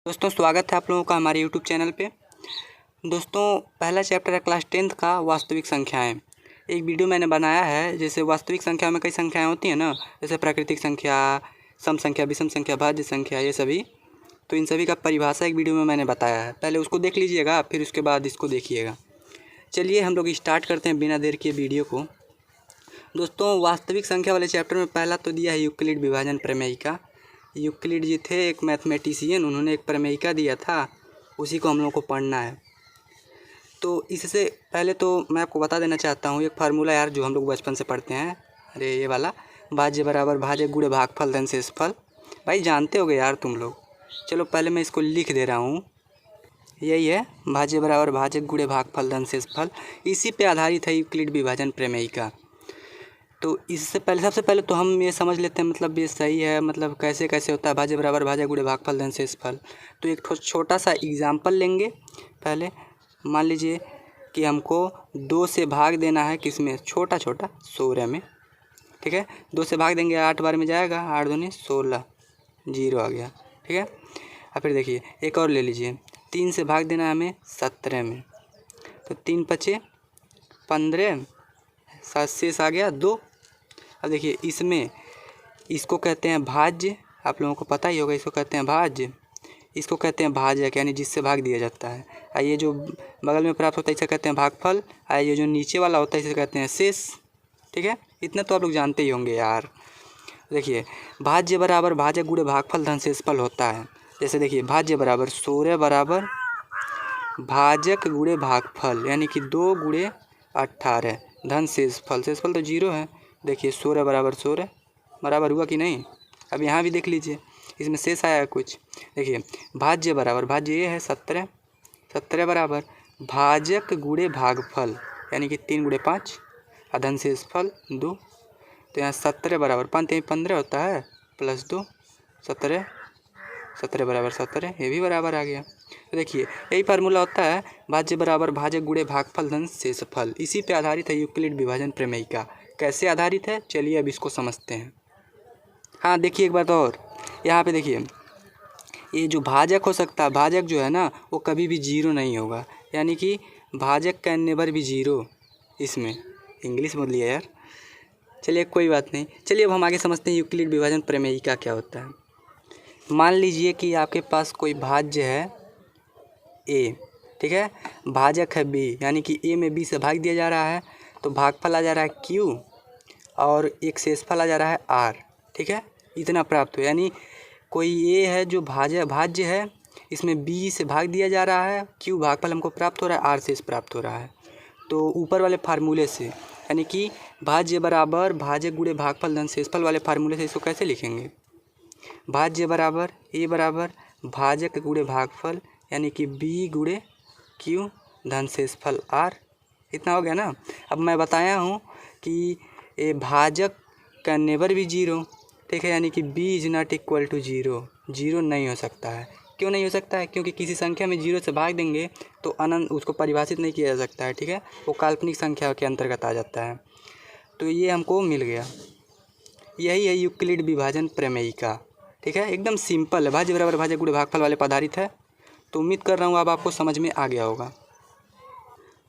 दोस्तों स्वागत है आप लोगों का हमारे यूट्यूब चैनल पे। दोस्तों पहला चैप्टर है क्लास 10th का वास्तविक संख्याएं। एक वीडियो मैंने बनाया है, जैसे वास्तविक संख्या में कई संख्याएं होती हैं ना, जैसे प्राकृतिक संख्या, सम संख्या, विषम संख्या, भाज्य संख्या, ये सभी। तो इन सभी का परिभाषा एक वीडियो में मैंने बताया है, पहले उसको देख लीजिएगा, फिर उसके बाद इसको देखिएगा। चलिए हम लोग स्टार्ट करते हैं बिना देर किए वीडियो को। दोस्तों वास्तविक संख्या वाले चैप्टर में पहला तो दिया है यूक्लिड विभाजन प्रमेयिका। यूक्लिड जी थे एक मैथमेटिशियन, उन्होंने एक प्रमेयिका दिया था, उसी को हम लोगों को पढ़ना है। तो इससे पहले तो मैं आपको बता देना चाहता हूँ एक फार्मूला यार, जो हम लोग बचपन से पढ़ते हैं, अरे ये वाला, भाज्य बराबर भाज्य गुणे भागफल धन शेषफल। भाई जानते होगे यार तुम लोग। चलो पहले मैं इसको लिख दे रहा हूँ, यही है भाज्य बराबर भाज्य गुणे भागफल धन शेषफल। इसी पे आधारित है यूक्लिड विभाजन प्रमेयिका। तो इससे पहले सबसे पहले तो हम ये समझ लेते हैं, मतलब ये सही है, मतलब कैसे कैसे होता है भाज्य बराबर भाज्य गुणे भागफल धन शेषफल। तो एक छोटा सा एग्जाम्पल लेंगे। पहले मान लीजिए कि हमको 2 से भाग देना है, किसमें, छोटा छोटा 16 में, ठीक है। 2 से भाग देंगे, 8 बार में जाएगा, 8 दूनी 16, 0 आ गया, ठीक है। और फिर देखिए एक और ले लीजिए, 3 से भाग देना है हमें 17 में, तो 3 पचे 15, 7 शेष आ गया 2। अब देखिए इसमें, इसको कहते हैं भाज्य, आप लोगों को पता ही होगा, इसको कहते हैं भाज्य, इसको कहते हैं भाजक, यानी जिससे भाग दिया जाता है। और ये जो बगल में प्राप्त होता है इसे कहते हैं भागफल, और ये जो नीचे वाला होता है इसे कहते हैं शेष, ठीक है। इतना तो आप लोग जानते ही होंगे यार। देखिए भाज्य बराबर भाजक गुणे भागफल धन शेषफल होता है। जैसे देखिए भाज्य बराबर 16 बराबर भाजक गुणे भागफल, यानी कि 2 गुणे 18 धन शेषफल, शेषफल तो 0 है। देखिए 16 बराबर 16 बराबर हुआ कि नहीं। अब यहाँ भी देख लीजिए, इसमें शेष आया है कुछ। देखिए भाज्य बराबर, भाज्य ये है 17, 17 बराबर भाजक गुणे भागफल, यानी कि 3 गुणे 5, और धन शेषफल 2। तो यहाँ 17 बराबर 5 15 होता है, प्लस 2, 17, 17 बराबर 17, ये भी बराबर आ गया। तो देखिए यही फार्मूला होता है भाज्य बराबर भाजक गुणे भागफल धन शेषफल। इसी पे आधारित है यूक्लिड विभाजन प्रमेयिका। कैसे आधारित है, चलिए अब इसको समझते हैं। हाँ देखिए एक बात और, यहाँ पे देखिए ये जो भाजक हो सकता है, भाजक जो है ना वो कभी भी 0 नहीं होगा, यानी कि भाजक कैन नेवर भी 0। इसमें इंग्लिश बोल लिया यार, चलिए कोई बात नहीं। चलिए अब हम आगे समझते हैं यूक्लिड विभाजन प्रमेयिका क्या होता है। मान लीजिए कि आपके पास कोई भाज्य है ए, ठीक है, भाजक है बी, यानी कि ए में बी से भाग दिया जा रहा है, तो भागफल आ जा रहा है क्यू, और एक शेषफल आ जा रहा है आर, ठीक है। इतना प्राप्त हो, यानी कोई ए है जो भाज्य है, इसमें बी से भाग दिया जा रहा है, क्यू भागफल हमको प्राप्त हो रहा है, आर शेष प्राप्त हो रहा है। तो ऊपर वाले फार्मूले से, यानी कि भाज्य बराबर भाजक गुणे भागफल धन शेषफल वाले फार्मूले से इसको कैसे लिखेंगे, भाज्य बराबर ए बराबर भाजक गुणे भागफल, यानी कि बी गुणे क्यू धन शेषफल आर। इतना हो गया ना। अब मैं बताया हूँ कि ये भाजक का नेवर भी 0, ठीक है, यानी कि B is not equal to 0, 0 नहीं हो सकता है। क्यों नहीं हो सकता है, क्योंकि किसी संख्या में 0 से भाग देंगे तो अनंत, उसको परिभाषित नहीं किया जा सकता है, ठीक है, वो काल्पनिक संख्या के अंतर्गत आ जाता है। तो ये हमको मिल गया, यही है यूक्लिड विभाजन प्रमेयिका, ठीक है। एकदम सिंपल है, भाज्य बराबर भाजक गुणे भागफल वाले पर आधारित है। तो उम्मीद कर रहा हूँ अब आपको समझ में आ गया होगा।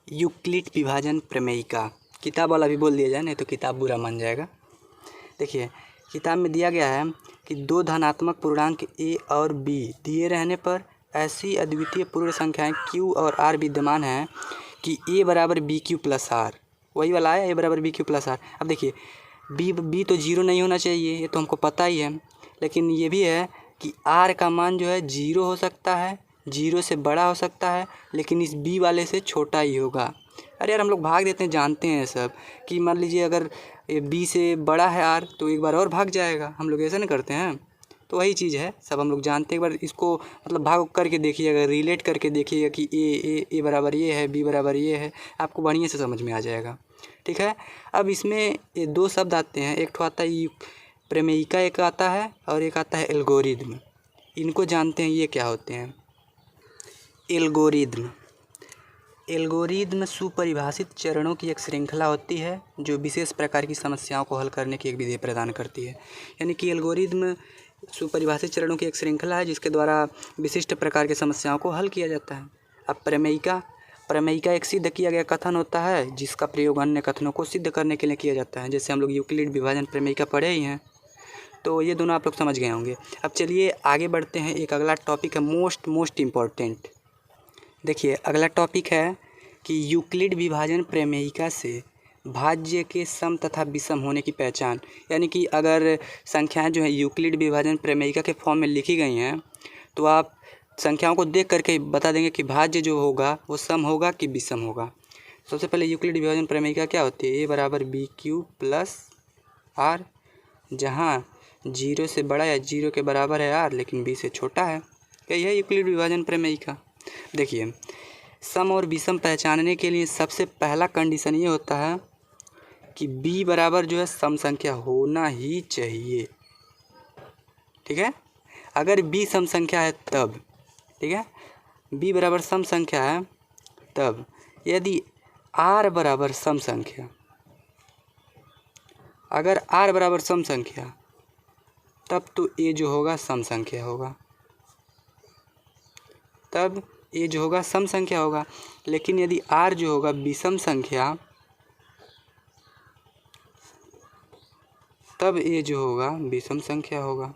यूक्लिड विभाजन प्रमेयिका, किताब वाला भी बोल दिया जाए, नहीं तो किताब बुरा मान जाएगा। देखिए किताब में दिया गया है कि 2 धनात्मक पूर्णांक ए और बी दिए रहने पर ऐसी अद्वितीय पूर्ण संख्याएं क्यू और आर विद्यमान हैं कि ए बराबर बी क्यू प्लस आर, वही वाला है, ए बराबर बी क्यू प्लस आर। अब देखिए बी तो 0 नहीं होना चाहिए, ये तो हमको पता ही है, लेकिन ये भी है कि आर का मान जो है 0 हो सकता है, 0 से बड़ा हो सकता है, लेकिन इस बी वाले से छोटा ही होगा। अरे यार हम लोग भाग देते हैं, जानते हैं सब, कि मान लीजिए अगर बी से बड़ा है आर तो एक बार और भाग जाएगा, हम लोग ऐसा नहीं करते हैं। तो वही चीज़ है, सब हम लोग जानते हैं। एक बार इसको मतलब भाग करके देखिएगा, रिलेट करके देखिएगा कि ए बराबर ये है, बी बराबर ये है, आपको बढ़िया से समझ में आ जाएगा, ठीक है। अब इसमें ये 2 शब्द आते हैं, एक तो आता है प्रमेयिका, एक आता है, और एक आता है एल्गोरिदम। इनको जानते हैं, ये क्या होते हैं। एल्गोरिदम, एल्गोरिदम सुपरिभाषित चरणों की एक श्रृंखला होती है जो विशेष प्रकार की समस्याओं को हल करने की एक विधि प्रदान करती है। यानी कि एल्गोरिदम सुपरिभाषित चरणों की एक श्रृंखला है जिसके द्वारा विशिष्ट प्रकार की समस्याओं को हल किया जाता है। अब प्रमेयिका एक सिद्ध किया गया कथन होता है जिसका प्रयोग अन्य कथनों को सिद्ध करने के लिए किया जाता है। जैसे हम लोग यूक्लिड विभाजन प्रमेयिका पढ़े ही हैं, तो ये दोनों आप लोग समझ गए होंगे। अब चलिए आगे बढ़ते हैं। एक अगला टॉपिक है मोस्ट इम्पॉर्टेंट। देखिए अगला टॉपिक है कि यूक्लिड विभाजन प्रमेयिका से भाज्य के सम तथा विषम होने की पहचान। यानी कि अगर संख्याएं जो है यूक्लिड विभाजन प्रमेयिका के फॉर्म में लिखी गई हैं तो आप संख्याओं को देख करके बता देंगे कि भाज्य जो होगा वो सम होगा कि विषम होगा। सबसे पहले यूक्लिड विभाजन प्रमेयिका क्या होती है? ए बराबर बी क्यू प्लस आर, जहाँ 0 से बड़ा या 0 के बराबर है आर लेकिन बी से छोटा है। यही है यूक्लिड विभाजन प्रमेयिका। देखिए सम और विषम पहचानने के लिए सबसे पहला कंडीशन ये होता है कि b बराबर जो है सम संख्या होना ही चाहिए। ठीक है, अगर b सम संख्या है तब, ठीक है, b बराबर सम संख्या है तब। यदि r बराबर सम संख्या, अगर r बराबर सम संख्या तब तो a जो होगा सम संख्या होगा, तब a जो होगा सम संख्या होगा। लेकिन यदि r जो होगा विषम संख्या तब a जो होगा विषम संख्या होगा।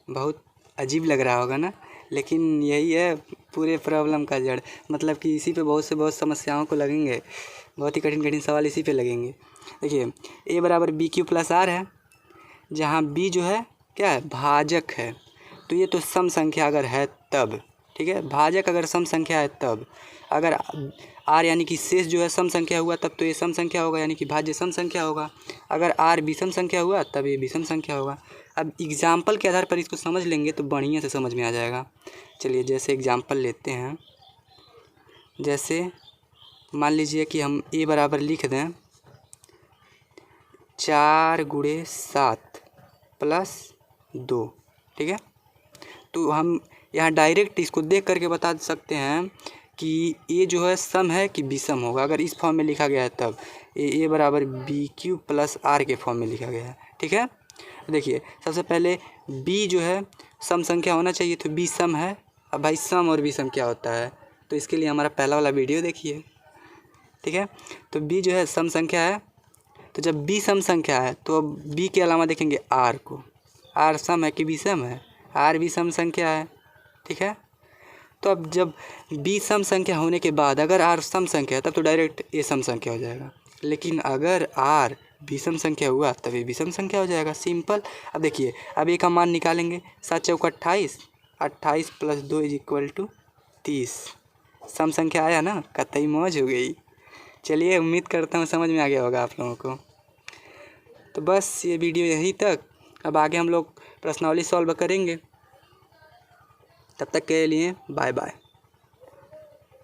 बहुत अजीब लग रहा होगा ना, लेकिन यही है पूरे प्रॉब्लम का जड़। मतलब कि इसी पे बहुत समस्याओं को लगेंगे, बहुत ही कठिन सवाल इसी पे लगेंगे। देखिए a बराबर बी क्यू प्लस आर है, जहाँ b जो है क्या है? भाजक है। तो ये तो सम संख्या अगर है तब, ठीक है, भाजक अगर सम संख्या है तब। अगर r यानी कि शेष जो है सम संख्या हुआ तब तो ये सम संख्या होगा, यानी कि भाज्य सम संख्या होगा। अगर r विषम संख्या हुआ तब ये विषम संख्या होगा। अब एग्जाम्पल के आधार पर इसको समझ लेंगे तो बढ़िया से समझ में आ जाएगा। चलिए जैसे एग्जाम्पल लेते हैं। जैसे मान लीजिए कि हम a बराबर लिख दें 4 × 7 + 2, ठीक है। तो हम यहाँ डायरेक्ट इसको देख करके बता सकते हैं कि ये जो है सम है कि विषम होगा। अगर इस फॉर्म में लिखा गया है तब ए बराबर बी क्यू प्लस आर के फॉर्म में लिखा गया है, ठीक है। देखिए सबसे पहले b जो है सम संख्या होना चाहिए, तो b सम है। अब भाई सम और विषम क्या होता है, तो इसके लिए हमारा पहला वाला वीडियो देखिए, ठीक है। तो b जो है सम संख्या है, तो जब b सम संख्या है तो अब b के अलावा देखेंगे r को। r सम है कि विषम है? r भी सम संख्या है, ठीक है। तो अब जब b सम संख्या होने के बाद अगर r सम संख्या है तब तो डायरेक्ट a सम संख्या हो जाएगा। लेकिन अगर r विषम संख्या हुआ तब ये विषम संख्या हो जाएगा, सिंपल। अब देखिए अब a का मान निकालेंगे। 7 × 4 = 28, 28 + 2 = 30। सम संख्या आया ना, कतई मौज हो गई। चलिए उम्मीद करता हूँ समझ में आ गया होगा आप लोगों को। तो बस ये वीडियो यहीं तक। अब आगे हम लोग प्रश्नावली सॉल्व करेंगे। तब तक के लिए बाय बाय।